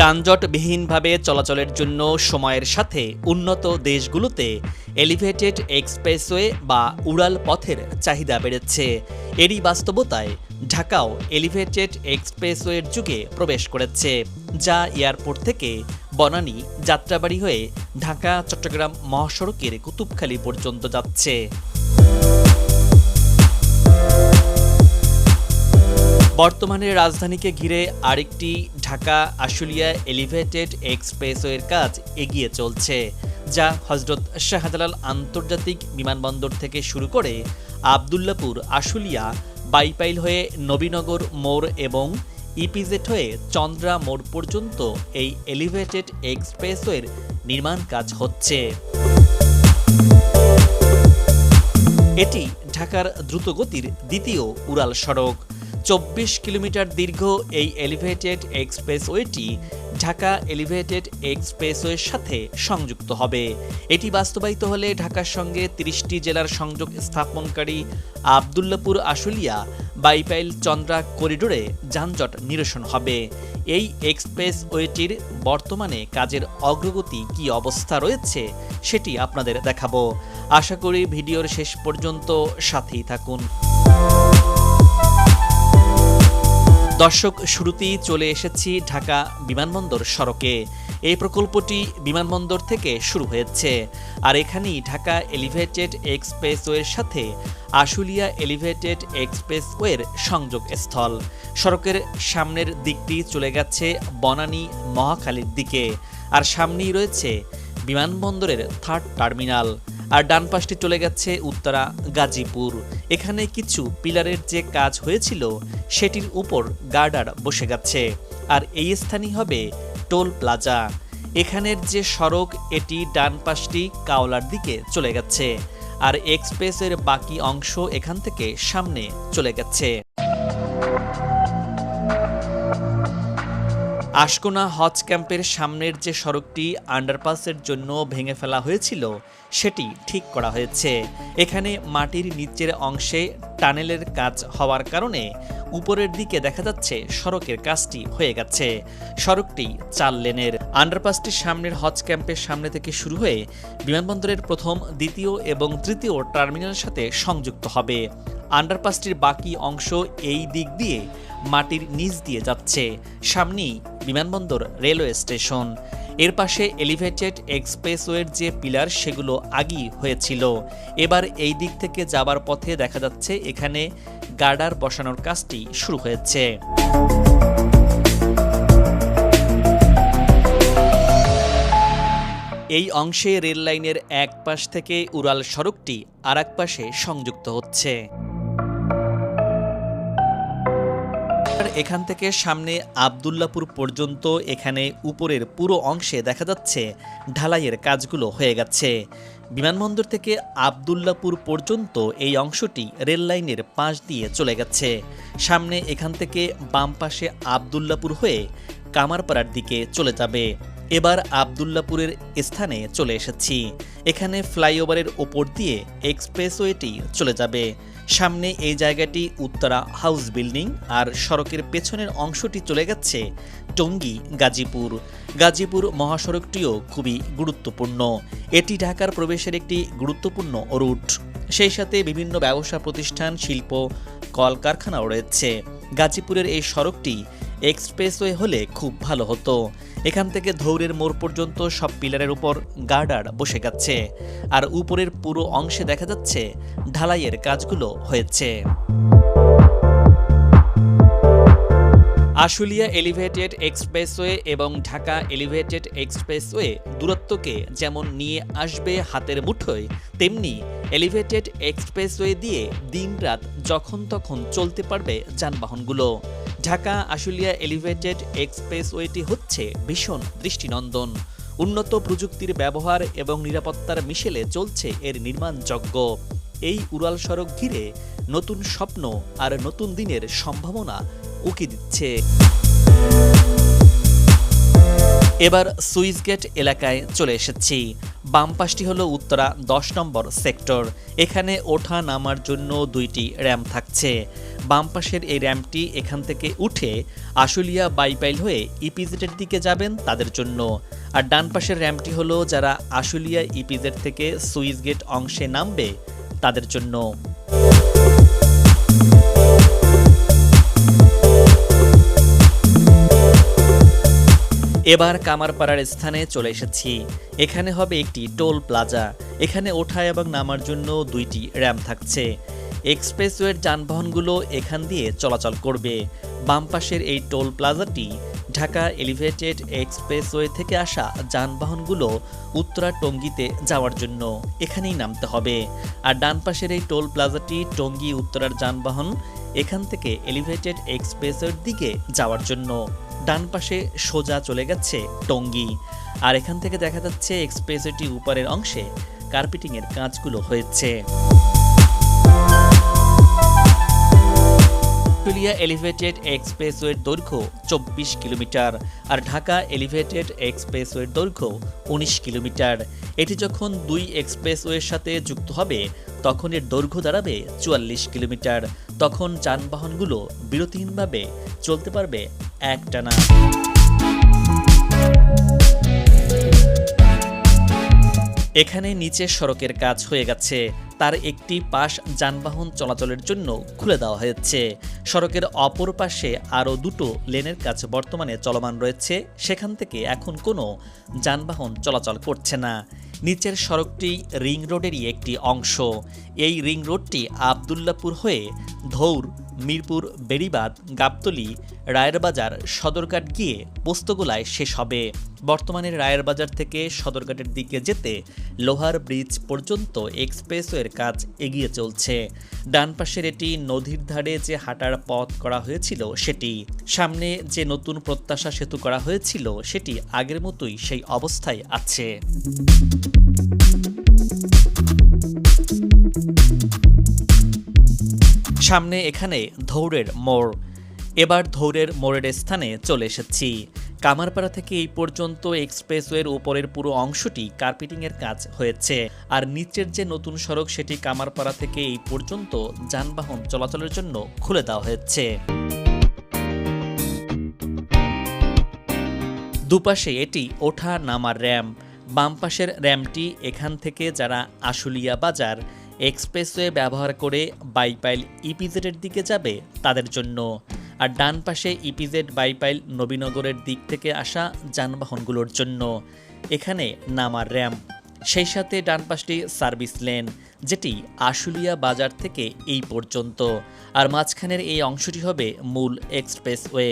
যানজটবিহীনভাবে চলাচলের জন্য সময়ের সাথে উন্নত দেশগুলোতে এলিভেটেড এক্সপ্রেসওয়ে বা উড়াল পথের চাহিদা বেড়েছে। এরই বাস্তবতায় ঢাকাও এলিভেটেড এক্সপ্রেসওয়ের যুগে প্রবেশ করেছে, যা এয়ারপোর্ট থেকে বনানী যাত্রাবাড়ী হয়ে ঢাকা চট্টগ্রাম মহাসড়কের কুতুবখালী পর্যন্ত যাচ্ছে। বর্তমানে রাজধানীকে ঘিরে আরেকটি ঢাকা আশুলিয়া এলিভেটেড এক্সপ্রেসওয়ের কাজ এগিয়ে চলছে, যা হযরত শাহজালাল আন্তর্জাতিক বিমানবন্দর থেকে শুরু করে আবদুল্লাপুর আশুলিয়া বাইপাইল হয়ে নবীনগর মোড় এবং ইপিজেড হয়ে চন্দ্রা মোড় পর্যন্ত এই এলিভেটেড এক্সপ্রেসওয়ের নির্মাণ কাজ হচ্ছে। এটি ঢাকার দ্রুতগতির দ্বিতীয় উড়াল সড়ক। 24 কিলোমিটার দীর্ঘ এই এলিভেটেড এক্সপ্রেসওয়েটি ঢাকা এলিভেটেড এক্সপ্রেসওয়ের সাথে সংযুক্ত হবে। এটি বাস্তবায়িত হলে ঢাকার সঙ্গে 30টি জেলার সংযোগ স্থাপনকারী আবদুল্লাপুর আশুলিয়া বাইপাইল চন্দ্রা করিডোরে যানজট নিরসন হবে। এই এক্সপ্রেসওয়েটির বর্তমানে কাজের অগ্রগতি কী অবস্থা রয়েছে সেটি আপনাদের দেখাবো। আশা করি ভিডিওর শেষ পর্যন্ত সাথেই থাকুন। দর্শক, শুরুতেই চলে এসেছি ঢাকা বিমানবন্দর সড়কে। এই প্রকল্পটি বিমানবন্দর থেকে শুরু হয়েছে, আর এখানেই ঢাকা এলিভেটেড এক্সপ্রেসওয়ের সাথে আশুলিয়া এলিভেটেড এক্সপ্রেসওয়ের সংযোগ স্থল। সড়কের সামনের দিকটি চলে গেছে বনানী মহাখালীর দিকে, আর সামনেই রয়েছে বিমানবন্দরের 3rd টার্মিনাল। আর ডান পাশটি চলে গেছে উত্তরা গাজীপুর। এখানে কিছু পিলারের যে কাজ হয়েছিল সেটির উপর গার্ডার বসে গেছে, আর এই স্থানই হবে টোল প্লাজা। এখানের যে সড়ক এটি ডান পাশটি কাওলার দিকে চলে গেছে, আর এক্সপ্রেসের বাকি অংশ এখান থেকে সামনে চলে গেছে। আশকোনা হজ ক্যাম্পের সামনের যে সড়কটি আন্ডারপাসের জন্য ভেঙে ফেলা হয়েছিল সেটি ঠিক করা হয়েছে। এখানে মাটির নিচের অংশে টানেলের কাজ হওয়ার কারণে উপরের দিকে দেখা যাচ্ছে সড়কের কাজটি হয়ে গেছে। সড়কটি 4 লেনের। আন্ডারপাসটির সামনের হজ ক্যাম্পের সামনে থেকে শুরু হয়ে বিমানবন্দরের প্রথম, দ্বিতীয় এবং তৃতীয় টার্মিনালের সাথে সংযুক্ত হবে। আন্ডারপাসটির বাকি অংশ এই দিক দিয়ে মাটির নিচ দিয়ে যাচ্ছে। সামনেই বিমানবন্দর রেলওয়ে স্টেশন। এর পাশে এলিভেটেড এক্সপ্রেসওয়ের যে পিলার সেগুলো আগেই হয়েছিল। এবার এই দিক থেকে যাবার পথে দেখা যাচ্ছে এখানে গার্ডার বসানোর কাজটি শুরু হয়েছে। এই অংশে রেল লাইনের এক পাশ থেকে উড়াল সড়কটি আর এক পাশে সংযুক্ত হচ্ছে। এখান থেকে সামনে আবদুল্লাপুর পর্যন্ত এখানে উপরের পুরো অংশে দেখা যাচ্ছে ঢালাইয়ের কাজগুলো হয়ে গেছে। বিমানবন্দর থেকে আবদুল্লাপুর পর্যন্ত এই অংশটি রেল লাইনের পাশ দিয়ে চলে গেছে। সামনে এখান থেকে বাম পাশে আবদুল্লাপুর হয়ে কামারপাড়ার দিকে চলে যাবে। এবার আবদুল্লাপুরের স্থানে চলে এসেছি। এখানে ফ্লাইওভারের ওপর দিয়ে এক্সপ্রেসওয়েটি চলে যাবে। সামনে এই জায়গাটি উত্তরা হাউস বিল্ডিং, আর সড়কের পেছনের অংশটি চলে গেছে টঙ্গী গাজীপুর। গাজীপুর মহাসড়কটিও খুবই গুরুত্বপূর্ণ। এটি ঢাকার প্রবেশের একটি গুরুত্বপূর্ণ রুট। সেই সাথে বিভিন্ন ব্যবসা প্রতিষ্ঠান, শিল্প, কলকারখানাও রয়েছে। গাজীপুরের এই সড়কটি এক্সপ্রেসওয়ে হলে খুব ভালো হতো। এখান থেকে ধৌরের মোড় পর্যন্ত সব পিলারের উপর গার্ডার বসে গেছে, আর উপরের পুরো অংশে দেখা যাচ্ছে ঢালাইয়ের কাজগুলো হয়েছে। আশুলিয়া এলিভেটেড এক্সপ্রেসওয়ে এবং ঢাকা এলিভেটেড এক্সপ্রেসওয়ে দূরত্বকে যেমন নিয়ে আসবে হাতের মুঠোয়, তেমনি এলিভেটেড এক্সপ্রেসওয়ে দিয়ে দিনরাত যখন তখন চলতে পারবে যানবাহনগুলো। ঢাকা আশুলিয়া এলিভেটেড এক্সপ্রেসওয়েটি হচ্ছে ভীষণ দৃষ্টিনন্দন। উন্নত প্রযুক্তির ব্যবহার এবং নিরাপত্তার মিশেলে চলছে এর নির্মাণযজ্ঞ। এই উড়াল সড়ক ঘিরে নতুন স্বপ্ন আর নতুন দিনের সম্ভাবনা উকি দিচ্ছে। এবার সুইচগেট এলাকায় চলে এসেছি। বাম পাশটি হলো উত্তরা 10 নম্বর সেক্টর। এখানে ওঠা নামার জন্য 2টি র্যাম্প থাকছে। বাম পাশের এই র্যাম্পটি এখান থেকে উঠে আশুলিয়া বাইপাইল হয়ে ইপিজেডের দিকে যাবেন তাদের জন্য। আর ডান পাশের র্যাম্পটি হলো যারা আশুলিয়া ইপিজেড থেকে সুইচ গেট অংশে নামবে তাদের জন্য। এবার কামারপাড়ার স্থানে চলে এসেছি। এখানে হবে একটি টোল প্লাজা। এখানে ওঠা এবং নামার জন্য দুইটি র্যাম্প থাকছে। এক্সপ্রেসওয়ের যানবাহনগুলো এখান দিয়ে চলাচল করবে। বাম পাশের এই টোল প্লাজাটি ঢাকা এলিভেটেড এক্সপ্রেসওয়ে থেকে আসা যানবাহনগুলো উত্তরা টঙ্গীতে যাওয়ার জন্য এখানেই নামতে হবে। আর ডান পাশের এই টোল প্লাজাটি টঙ্গী উত্তরার যানবাহন এখান থেকে এলিভেটেড এক্সপ্রেসওয়ের দিকে যাওয়ার জন্য। ডান পাশে সোজা চলে গেছে টঙ্গী। আর এখান থেকে দেখা যাচ্ছে এক্সপ্রেসওয়েটি উপরের অংশে কার্পেটিংয়ের কাজগুলো হয়েছে। আশুলিয়া এলিভেটেড এক্সপ্রেসওয়ের দৈর্ঘ্য 24 কিলোমিটার আর ঢাকা এলিভেটেড এক্সপ্রেসওয়ের দৈর্ঘ্য 19 কিলোমিটার। এটি যখন দুই এক্সপ্রেসওয়ের সাথে যুক্ত হবে তখন এর দৈর্ঘ্য দাঁড়াবে 44 কিলোমিটার। তখন যানবাহনগুলো বিরতিহীনভাবে চলতে পারবে একটানা। এখানে নিচের সড়কের কাজ হয়ে গেছে। তার একটি পাশ যানবাহন চলাচলের জন্য খুলে দেওয়া হয়েছে। সড়কের অপর পাশে আরও দুটো লেনের কাজ বর্তমানে চলমান রয়েছে। সেখান থেকে এখন কোনো যানবাহন চলাচল করছে না। নিচের সড়কটি রিং রোডেরই একটি অংশ। এই রিং রোডটি আবদুল্লাপুর হয়ে ধৌর, মিরপুর, বেড়িবাঁধ, গাবতলী, রায়েরবাজার, সদরঘাট গিয়ে পোস্তগোলায় শেষ হবে। বর্তমানে রায়েরবাজার থেকে সদরঘাটের দিকে যেতে লোহার ব্রিজ পর্যন্ত এক্সপ্রেসওয়ের কাজ এগিয়ে চলছে। ডান পাশের এটি নদীর ধারে যে হাঁটার পথ করা হয়েছিল সেটি, সামনে যে নতুন প্রত্যাশা সেতু করা হয়েছিল সেটি আগের মতোই সেই অবস্থায় আছে। সামনে এখানে ধৌরের মোড়। এবার ধৌরের মোড়ের স্থানে চলে এসেছি। কামারপাড়া থেকে এই পর্যন্ত এক্সপ্রেসওয়ের উপরের পুরো অংশটি কার্পেটিংয়ের কাজ হয়েছে। আর নিচের যে নতুন সড়ক সেটি কামারপাড়া থেকে এই পর্যন্ত যানবাহন চলাচলের জন্য খুলে দেওয়া হয়েছে। দুপাশে এটি ওঠা নামার র্যাম্প। বাম পাশের র্যাম্পটি এখান থেকে যারা আশুলিয়া বাজার এক্সপ্রেসওয়ে ব্যবহার করে বাইপাইল ইপিজেডের দিকে যাবে তাদের জন্য। আর ডান পাশে ইপিজেড বাইপাইল নবীনগরের দিক থেকে আসা যানবাহনগুলোর জন্য এখানে নামার র্যাম্প। সেই সাথে ডান পাশটি সার্ভিস লেন, যেটি আশুলিয়া বাজার থেকে এই পর্যন্ত। আর মাঝখানের এই অংশটি হবে মূল এক্সপ্রেসওয়ে।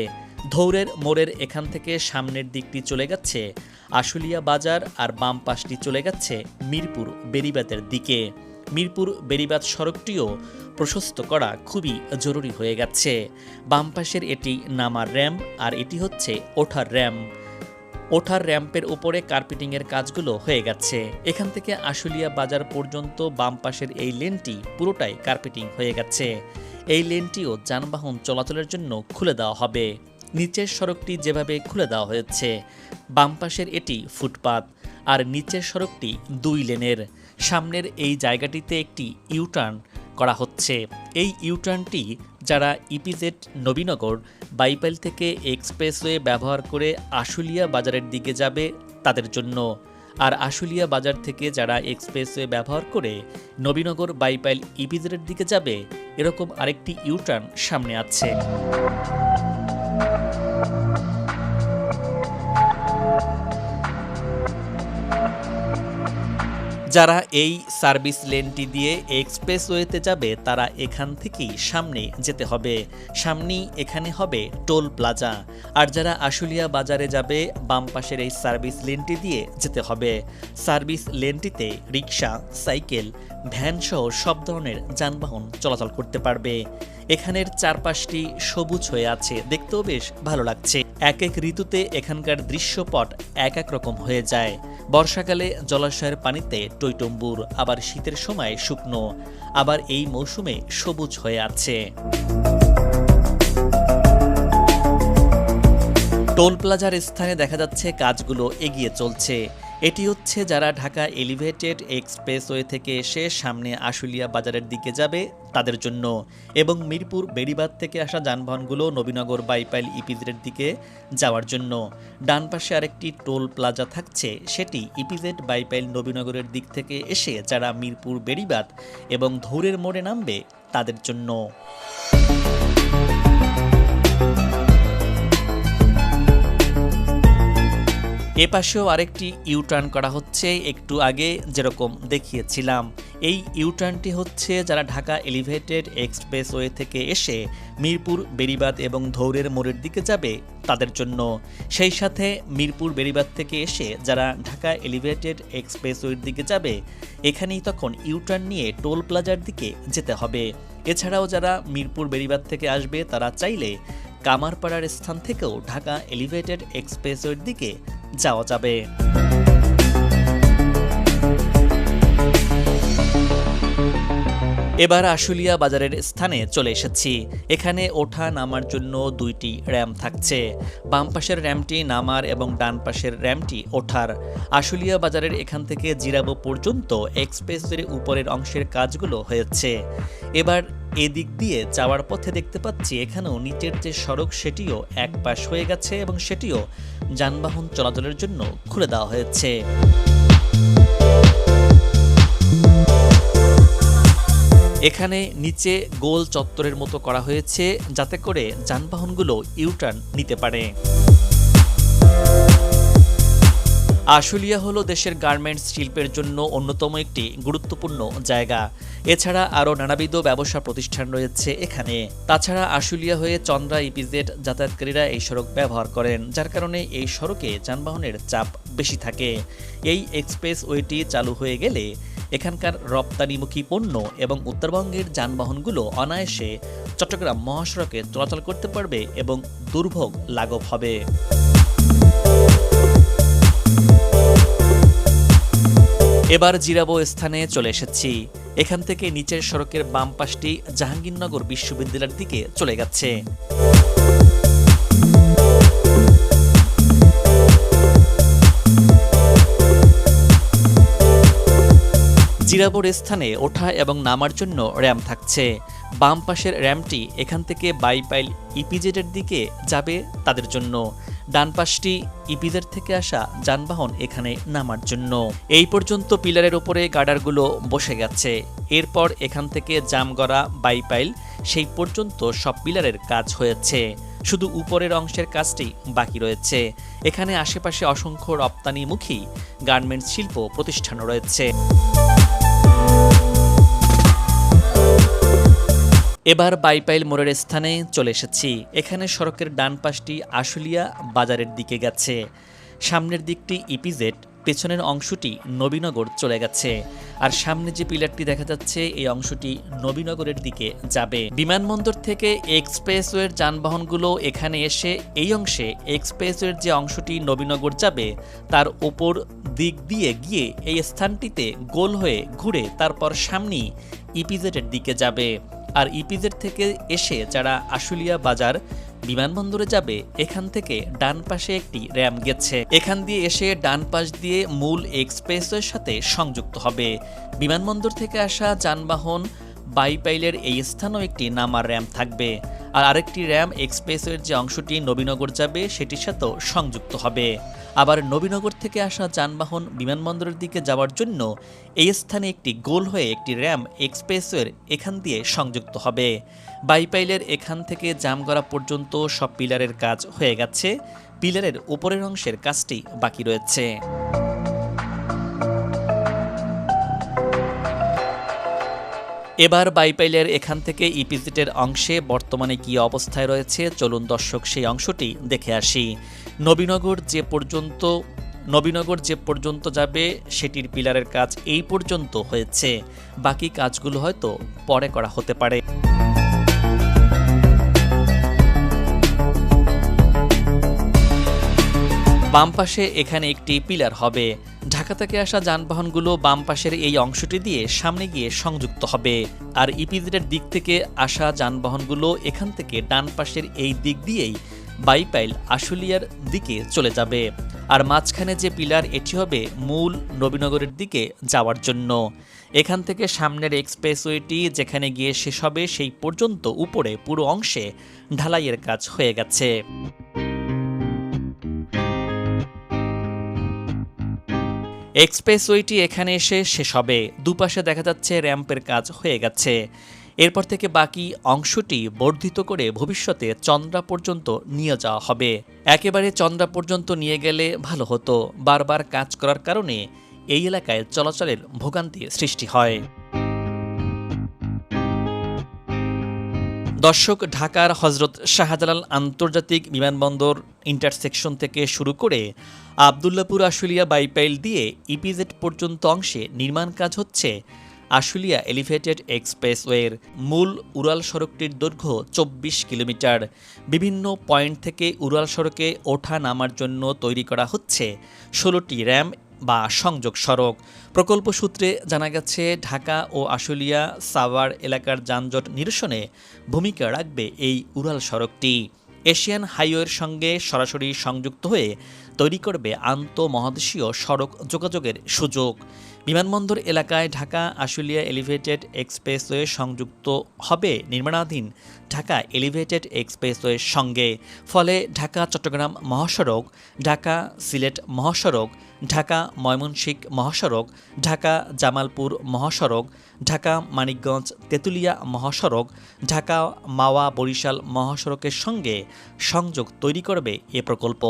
ধৌরের মোড়ের এখান থেকে সামনের দিকটি চলে গেছে আশুলিয়া বাজার আর বাম পাশটি চলে গেছে মিরপুর বেড়িবাঁধের দিকে। মিরপুর বেড়িবাঁধ সড়কটিও প্রশস্ত করা খুবই জরুরি হয়ে গেছে। বাম পাশের এটি নামার র্যাম্প আর এটি হচ্ছে ওঠার র্যাম্প। ওঠার র্যাম্পের উপরে কার্পেটিংয়ের কাজগুলো হয়ে গেছে। এখান থেকে আশুলিয়া বাজার পর্যন্ত বাম পাশের এই লেনটি পুরোটাই কার্পেটিং হয়ে গেছে। এই লেনটিও যানবাহন চলাচলের জন্য খুলে দেওয়া হবে। নিচের সড়কটি যেভাবে খুলে দেওয়া হয়েছে, বাম পাশের এটি ফুটপাত আর নিচের সড়কটি 2 লেনের। সামনের এই জায়গাটিতে একটি ইউটার্ন করা হচ্ছে। এই ইউটার্নটি যারা ইপিজেড নবীনগর বাইপাইল থেকে এক্সপ্রেসওয়ে ব্যবহার করে আশুলিয়া বাজারের দিকে যাবে তাদের জন্য। আর আশুলিয়া বাজার থেকে যারা এক্সপ্রেসওয়ে ব্যবহার করে নবীনগর বাইপাইল ইপিজেডের দিকে যাবে, এরকম আরেকটি ইউটার্ন সামনে আছে। যারা এই সার্ভিস লেনটি দিয়ে এক্সপ্রেসওয়েতে যাবে তারা এখান থেকেই সামনে যেতে হবে। সামনেই এখানে হবে টোল প্লাজা। আর যারা আশুলিয়া বাজারে যাবে বাম পাশের এই সার্ভিস লেনটি দিয়ে যেতে হবে। সার্ভিস লেনটিতে রিক্সা, সাইকেল, ভ্যান সহ সব ধরনের যানবাহন চলাচল করতে পারবে। এখানের চারপাশটি সবুজ হয়ে আছে, দেখতেও বেশ ভালো লাগছে। এক এক ঋতুতে এখানকার দৃশ্যপট এক এক রকম হয়ে যায়। বর্ষাকালে জলাশয়ের পানিতে টইটম্বুর, আবার শীতের সময় শুকনো, আবার এই মৌসুমে সবুজ হয়ে আছে। টোল প্লাজার স্থানে দেখা যাচ্ছে কাজগুলো এগিয়ে চলছে। এটি হচ্ছে যারা ঢাকা এলিভেটেড এক্সপ্রেসওয়ে থেকে এসে সামনে আশুলিয়া বাজারের দিকে যাবে তাদের জন্য, এবং মিরপুর বেড়িবাঁধ থেকে আসা যানবাহনগুলো নবীনগর বাইপাইল ইপিজেডের দিকে যাওয়ার জন্য। ডান পাশে আরেকটি টোল প্লাজা থাকছে, সেটি ইপিজেড বাইপাইল নবীনগরের দিক থেকে এসে যারা মিরপুর বেড়িবাঁধ এবং ধৌরের মোড়ে নামবে তাদের জন্য। এ পাশেও আরেকটি ইউটার্ন করা হচ্ছে, একটু আগে যেরকম দেখিয়েছিলাম। এই ইউটার্নটি হচ্ছে যারা ঢাকা এলিভেটেড এক্সপ্রেসওয়ে থেকে এসে মিরপুর বেড়িবাঁধ এবং ধৌরের মোড়ের দিকে যাবে তাদের জন্য। সেই সাথে মিরপুর বেড়িবাঁধ থেকে এসে যারা ঢাকা এলিভেটেড এক্সপ্রেসওয়ের দিকে যাবে এখানেই তখন ইউটার্ন নিয়ে টোল প্লাজার দিকে যেতে হবে। এছাড়াও যারা মিরপুর বেড়িবাঁধ থেকে আসবে তারা চাইলে কামারপাড়ার স্থান থেকেও ঢাকা এলিভেটেড এক্সপ্রেসওয়ের দিকে যাওয়া যাবে। এবার আশুলিয়া বাজারের স্থানে চলে এসেছি। এখানে ওঠা নামার জন্য দুইটি র্যাম্প থাকছে, বাম পাশের র্যাম্পটি নামার এবং ডান পাশের র্যাম্পটি ওঠার। আশুলিয়া বাজারের এখান থেকে জিরাবো পর্যন্ত এক্সপ্রেসওয়ের উপরের অংশের কাজগুলো হয়েছে। এবার এদিক দিয়ে যাওয়ার পথে দেখতে পাচ্ছি এখানেও নিচের যে সড়ক সেটিও এক পাশ হয়ে গেছে এবং সেটিও যানবাহন চলাচলের জন্য খুলে দেওয়া হয়েছে। এখানে নিচে গোল চত্বরের মতো করা হয়েছে যাতে করে যানবাহনগুলো ইউটার্ন নিতে পারে। আশুলিয়া হলো দেশের গার্মেন্টস শিল্পের জন্য অন্যতম একটি গুরুত্বপূর্ণ জায়গা। এছাড়া আরও নানাবিধ ব্যবসা প্রতিষ্ঠান রয়েছে এখানে। তাছাড়া আশুলিয়া হয়ে চন্দ্রা ইপিজেড যাতায়াতকারীরা এই সড়ক ব্যবহার করেন, যার কারণে এই সড়কে যানবাহনের চাপ বেশি থাকে। এই এক্সপ্রেসওয়েটি চালু হয়ে গেলে এখানকার রপ্তানিমুখী পণ্য এবং উত্তরবঙ্গের যানবাহনগুলো অনায়াসে চট্টগ্রাম মহাসড়কে চলাচল করতে পারবে এবং দুর্ভোগ লাঘব হবে। এবার জিরাবো স্থানে চলে এসেছি। এখান থেকে নিচের সড়কের বাম পাশটি জাহাঙ্গীরনগর বিশ্ববিদ্যালয়ের দিকে চলে গেছে। জিরাবোর স্থানে ওঠা এবং নামার জন্য র্যাম্প থাকছে। বাম পাশের র্যাম্পটি এখান থেকে বাইপাইল ইপিজেডের দিকে যাবে তাদের জন্য, ডান পাশটি ইপিজেড থেকে আসা যানবাহন এখানে নামার জন্য। এই পর্যন্ত পিলারের উপরে গার্ডারগুলো বসে গেছে। এরপর এখান থেকে জামগড়া বাইপাইল সেই পর্যন্ত সব পিলারের কাজ হয়েছে, শুধু উপরের অংশের কাজটি বাকি রয়েছে। এখানে আশেপাশে অসংখ্য রপ্তানিমুখী গার্মেন্টস শিল্প প্রতিষ্ঠান রয়েছে। এবার বাইপাইল মোড়ের স্থানে চলে এসেছি। এখানে সড়কের ডান পাশটি আশুলিয়া বাজারের দিকে গেছে, সামনের দিকটি ইপিজেড, পেছনের অংশটি নবীনগর চলে গেছে। আর সামনে যে পিলারটি দেখা যাচ্ছে এই অংশটি নবীনগরের দিকে যাবে। বিমানবন্দর থেকে এক্সপ্রেসওয়ের যানবাহনগুলো এখানে এসে এই অংশে এক্সপ্রেসওয়ের যে অংশটি নবীনগর যাবে তার ওপর দিক দিয়ে গিয়ে এই স্থানটিতে গোল হয়ে ঘুরে তারপর সামনেই ইপিজেডের দিকে যাবে। আর ইপিজেড থেকে এসে যারা আশুলিয়া বাজার বিমানবন্দরে যাবে এখান থেকে ডান পাশে একটি র্যাম্প গেছে, এখান দিয়ে এসে ডান পাশ দিয়ে মূল এক্সপ্রেসওয়ের সাথে সংযুক্ত হবে। বিমানবন্দর থেকে আসা যানবাহন বাইপাইলের এই স্থানেও একটি নামার র্যাম্প থাকবে। আর আরেকটি র্যাম্প এক্সপ্রেসওয়ের যে অংশটি নবীনগর যাবে সেটির সাথেও সংযুক্ত হবে। আবার নবীনগর থেকে আসা যানবাহন বিমানবন্দরের দিকে যাওয়ার জন্য এই স্থানে একটি গোল হয়ে একটি র্যাম্প এক্সপ্রেসওয়ের এখান দিয়ে সংযুক্ত হবে। বাইপাইলের এখান থেকে জামগড়া পর্যন্ত সব পিলারের কাজ হয়ে গেছে, পিলারের উপরের অংশের কাজটি বাকি রয়েছে। এবার বাইপাইলের এখান থেকে ইপিজেডের অংশে বর্তমানে কি অবস্থায় রয়েছে চলুন দর্শক সেই অংশটি দেখে আসি। নবীনগর যে পর্যন্ত যাবে সেটির পিলারের কাজ এই পর্যন্ত হয়েছে, বাকি কাজগুলো হয়তো পরে করা হতে পারে। বাম পাশে এখানে একটি পিলার হবে। ঢাকা থেকে আসা যানবাহনগুলো বাম পাশের এই অংশটি দিয়ে সামনে গিয়ে সংযুক্ত হবে। আর ইপিজেডের দিক থেকে আসা যানবাহনগুলো এখান থেকে ডান পাশের এই দিক দিয়েই বাইপাইল আশুলিয়ার দিকে চলে যাবে। আর মাঝখানে যে পিলার এটি হবে মূল নবীনগরের দিকে যাওয়ার জন্য। এখান থেকে সামনের এক্সপ্রেসওয়েটি যেখানে গিয়ে শেষ হবে সেই পর্যন্ত উপরে পুরো অংশে ঢালাইয়ের কাজ হয়ে গেছে। এক্সপ্রেসওয়েটি এখানে এসে শেষ হবে, দুপাশে দেখা যাচ্ছে র্যাম্পের কাজ হয়ে গেছে। এরপর থেকে বাকি অংশটি বর্ধিত করে ভবিষ্যতে চন্দ্রা পর্যন্ত নিয়ে যাওয়া হবে। একেবারে চন্দ্রা পর্যন্ত নিয়ে গেলে ভালো হতো, বারবার কাজ করার কারণে এই এলাকায় চলাচলের ভোগান্তি সৃষ্টি হয়। দর্শক, ঢাকার হজরত শাহজালাল আন্তর্জাতিক বিমানবন্দর ইন্টারসেকশন থেকে শুরু করে আবদুল্লাপুর আশুলিয়া বাইপাইল দিয়ে ইপিজেড পর্যন্ত অংশে নির্মাণ কাজ হচ্ছে আশুলিয়া এলিভেটেড এক্সপ্রেসওয়ের। মূল উড়াল সড়কটির দৈর্ঘ্য ২৪ কিলোমিটার। বিভিন্ন পয়েন্ট থেকে উড়াল সড়কে ওঠা নামার জন্য তৈরি করা হচ্ছে ১৬টি র্যাম্প বা সংযোগ সড়ক। প্রকল্প সূত্রে জানা গেছে ঢাকা ও আশুলিয়া সাভার এলাকার যানজট নিরসনে ভূমিকা রাখবে এই উড়াল সড়কটি। এশিয়ান হাইওয়ের সঙ্গে সরাসরি সংযুক্ত হয়ে তৈরি করবে আন্তঃমহাদেশীয় সড়ক যোগাযোগের সুযোগ। বিমানবন্দর এলাকায় ঢাকা আশুলিয়া এলিভেটেড এক্সপ্রেসওয়ে সংযুক্ত হবে নির্মাণাধীন ঢাকা এলিভেটেড এক্সপ্রেসওয়ের সঙ্গে। ফলে ঢাকা চট্টগ্রাম মহাসড়ক, ঢাকা সিলেট মহাসড়ক, ঢাকা ময়মনসিংহ মহাসড়ক, ঢাকা জামালপুর মহাসড়ক, ঢাকা মানিকগঞ্জ তেঁতুলিয়া মহাসড়ক, ঢাকা মাওয়া বরিশাল মহাসড়কের সঙ্গে সংযোগ তৈরি করবে এ প্রকল্প।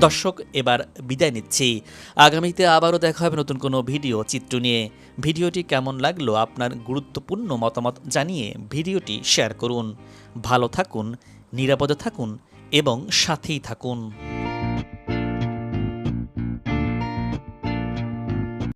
দর্শক, এবার বিদায় নিচ্ছি। আগামীতে আবারও দেখা হবে নতুন কোনো ভিডিও চিত্র নিয়ে। ভিডিওটি কেমন লাগলো আপনার গুরুত্বপূর্ণ মতামত জানিয়ে ভিডিওটি শেয়ার করুন। ভালো থাকুন, নিরাপদে থাকুন এবং সাথেই থাকুন।